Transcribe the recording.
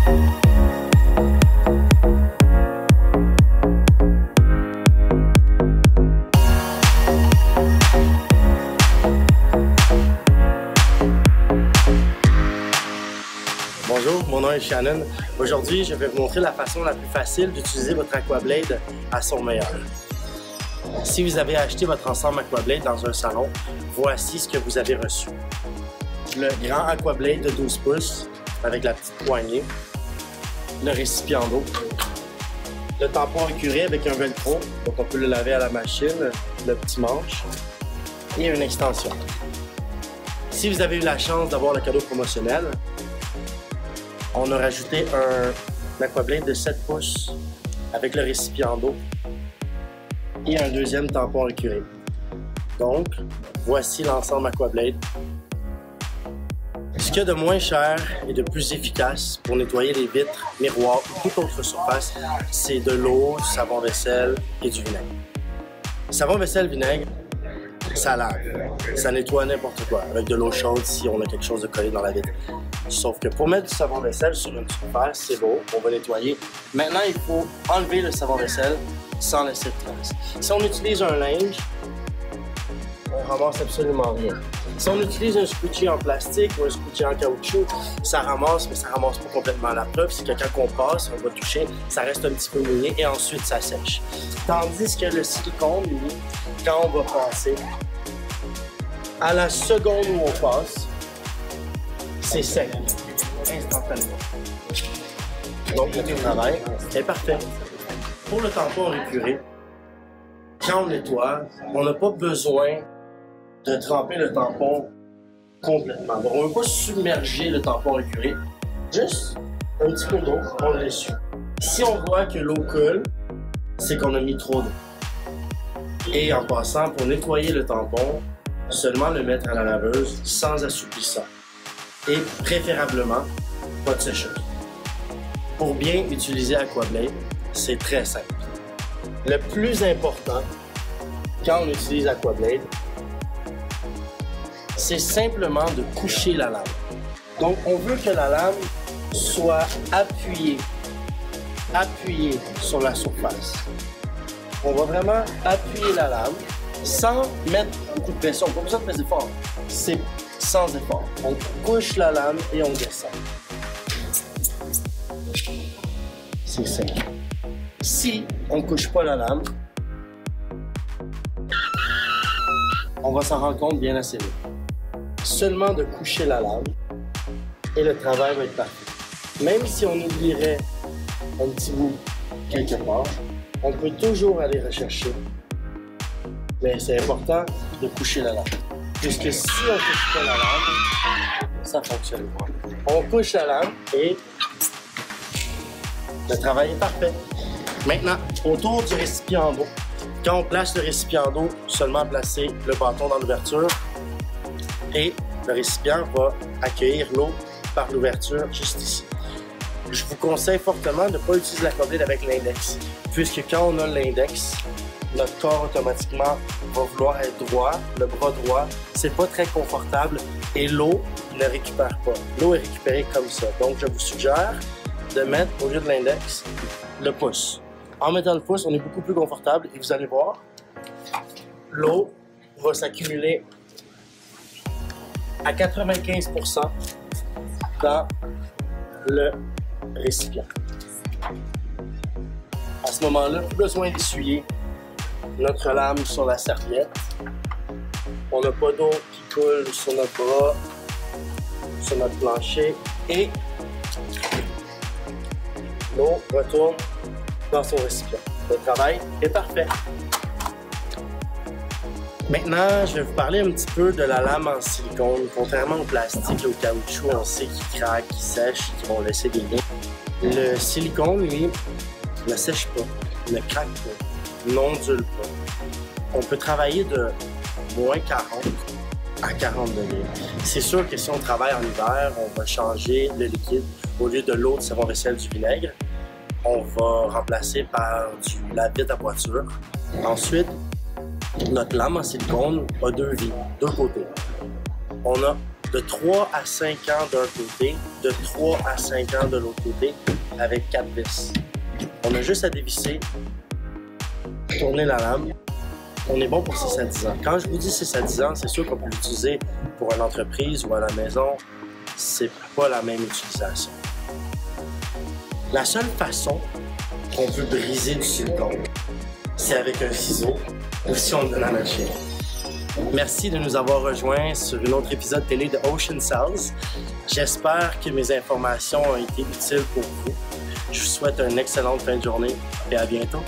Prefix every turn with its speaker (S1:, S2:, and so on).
S1: Bonjour, mon nom est Shannon. Aujourd'hui, je vais vous montrer la façon la plus facile d'utiliser votre Aquablade à son meilleur. Si vous avez acheté votre ensemble Aquablade dans un salon, voici ce que vous avez reçu. Le grand Aquablade de 12 pouces avec la petite poignée, le récipient d'eau, le tampon écuré avec un velcro, donc on peut le laver à la machine, le petit manche et une extension. Si vous avez eu la chance d'avoir le cadeau promotionnel, on a rajouté un Aquablade de 7 pouces avec le récipient d'eau et un deuxième tampon écuré. Donc, voici l'ensemble Aquablade. Ce qu'il y a de moins cher et de plus efficace pour nettoyer les vitres, miroirs ou toute autre surface, c'est de l'eau, du savon vaisselle et du vinaigre. Savon vaisselle, vinaigre, ça lave, ça nettoie n'importe quoi, avec de l'eau chaude si on a quelque chose de collé dans la vitre. Sauf que pour mettre du savon vaisselle sur une surface, c'est beau, on va nettoyer. Maintenant, il faut enlever le savon vaisselle sans laisser de traces. Si on utilise un linge, on ramasse absolument rien. Si on utilise un squeegee en plastique ou un squeegee en caoutchouc, ça ramasse, mais ça ramasse pas complètement. La preuve, c'est que quand on passe, on va toucher, ça reste un petit peu mouillé et ensuite ça sèche. Tandis que le silicone, lui, quand on va passer, à la seconde où on passe, c'est sec, instantanément. Donc le travail est parfait. Pour le tampon récuré, quand on nettoie, on n'a pas besoin de tremper le tampon complètement. Donc, on ne veut pas submerger le tampon récuré, juste un petit peu d'eau, on l'essuie. Si on voit que l'eau coule, c'est qu'on a mis trop d'eau. Et en passant, pour nettoyer le tampon, seulement le mettre à la laveuse sans assouplissant. Et préférablement, pas de sécheuse. Pour bien utiliser Aquablade, c'est très simple. Le plus important, quand on utilise Aquablade, c'est simplement de coucher la lame. Donc, on veut que la lame soit appuyée sur la surface. On va vraiment appuyer la lame sans mettre beaucoup de pression. Pas besoin de faire d'effort. C'est sans effort. On couche la lame et on descend. C'est simple. Si on ne couche pas la lame, on va s'en rendre compte bien assez vite. Seulement de coucher la lame et le travail va être parfait. Même si on oublierait un petit bout quelque part, on peut toujours aller rechercher. Mais c'est important de coucher la lame. Puisque si on ne couche pas la lame, ça fonctionne pas. On couche la lame et le travail est parfait. Maintenant, autour du récipient d'eau, quand on place le récipient d'eau, seulement placer le bâton dans l'ouverture et le récipient va accueillir l'eau par l'ouverture juste ici. Je vous conseille fortement de ne pas utiliser l'Aquablade avec l'index, puisque quand on a l'index, notre corps automatiquement va vouloir être droit, le bras droit, c'est pas très confortable et l'eau ne récupère pas. L'eau est récupérée comme ça. Donc je vous suggère de mettre au lieu de l'index le pouce. En mettant le pouce, on est beaucoup plus confortable et vous allez voir, l'eau va s'accumuler à 95% dans le récipient. À ce moment-là, plus besoin d'essuyer notre lame sur la serviette. On n'a pas d'eau qui coule sur notre bras, sur notre plancher et l'eau retourne dans son récipient. Le travail est parfait. Maintenant, je vais vous parler un petit peu de la lame en silicone. Contrairement au plastique et au caoutchouc, on sait qu'ils craquent, qu'ils sèchent, qu'ils vont laisser des liens. Le silicone, lui, ne sèche pas, ne craque pas, n'ondule pas. On peut travailler de moins 40 à 40 degrés. C'est sûr que si on travaille en hiver, on va changer le liquide. Au lieu de l'eau, de savon vaisselle, du vinaigre, on va remplacer par la vitre à voiture. Ensuite, notre lame en silicone a deux vies, deux côtés. On a de 3 à 5 ans d'un côté, de 3 à 5 ans de l'autre côté, avec 4 vis. On a juste à dévisser, tourner la lame. On est bon pour 6 à 10 ans. Quand je vous dis 6 à 10 ans, c'est sûr qu'on peut l'utiliser pour une entreprise ou à la maison. C'est pas la même utilisation. La seule façon qu'on peut briser du silicone, c'est avec un ciseau ou si on le donne à notre chien. Merci de nous avoir rejoints sur un autre épisode télé de Ocean Cells. J'espère que mes informations ont été utiles pour vous. Je vous souhaite une excellente fin de journée et à bientôt.